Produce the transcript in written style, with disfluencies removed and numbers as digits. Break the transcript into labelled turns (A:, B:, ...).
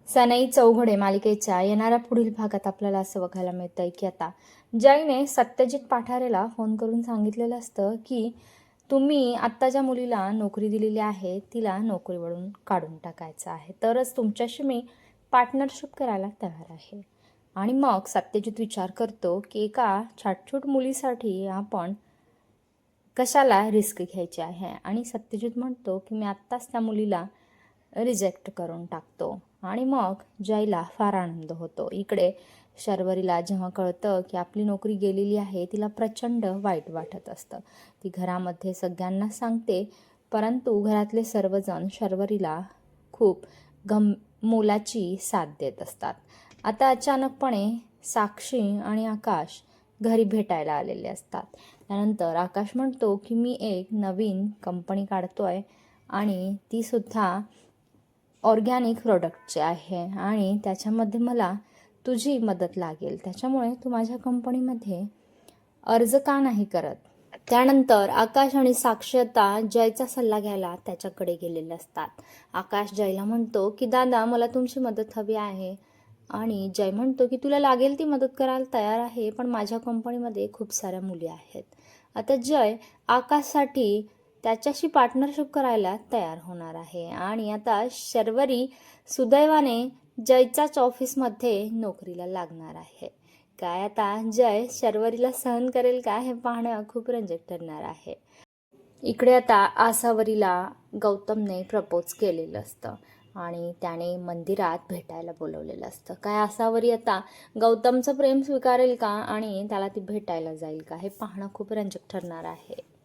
A: सनई चौघडे मालिकेच्या येणाऱ्या पुढील भागात आपल्याला असं बघायला मिळतंय की आता जयने सत्यजित पाठारेला फोन करून सांगितलेलं असतं की तुम्ही आत्ता ज्या मुलीला नोकरी दिलेली आहे तिला नोकरीवरून काढून टाकायचं आहे, तरच तुमच्याशी मी पार्टनरशिप करायला तयार आहे. आणि मग सत्यजित विचार करतो की एका छाटछूट मुलीसाठी आपण कशाला रिस्क घ्यायची आहे. आणि सत्यजित म्हणतो की मी आत्ताच त्या मुलीला रिजेक्ट करून टाकतो. आणि मग जयला फार आनंद होतो. इकडे शर्वरीला जेव्हा कळतं की आपली नोकरी गेलेली आहे तिला प्रचंड वाईट वाटत असतं. ती घरामध्ये सगळ्यांना सांगते, परंतु घरातले सर्वजण शर्वरीला खूप मोलाची साथ देत असतात. आता अचानकपणे साक्षी आणि आकाश घरी भेटायला आलेले असतात. त्यानंतर आकाश म्हणतो की मी एक नवीन कंपनी काढतोय आणि तीसुद्धा ऑर्गॅनिक प्रोडक्टचे आहे आणि त्याच्यामध्ये मला तुझी मदत लागेल, त्याच्यामुळे तू माझ्या कंपनीमध्ये अर्ज का नाही करत. त्यानंतर आकाश आणि साक्षी आता जयचा सल्ला घ्यायला त्याच्याकडे गेलेले असतात. आकाश जयला म्हणतो की दादा मला तुमची मदत हवी आहे. आणि जय म्हणतो की तुला लागेल ती मदत करायला तयार आहे, पण माझ्या कंपनीमध्ये खूप साऱ्या मुली आहेत. आता जय आकाशसाठी त्याच्याशी पार्टनरशिप करायला तयार होणार आहे. आणि आता शर्वरी सुदैवाने जयच्याच ऑफिसमध्ये नोकरीला लागणार आहे. काय आता जय शर्वरीला सहन करेल का हे पाहणं खूप रंजक ठरणार आहे. इकडे आता आसावरीला गौतमने प्रपोज केलेलं असतं आणि त्याने मंदिरात भेटायला बोलवलेलं असतं. काय आसावरी आता गौतमचं प्रेम स्वीकारेल का आणि त्याला ती भेटायला जाईल का हे पाहणं खूप रंजक ठरणार आहे.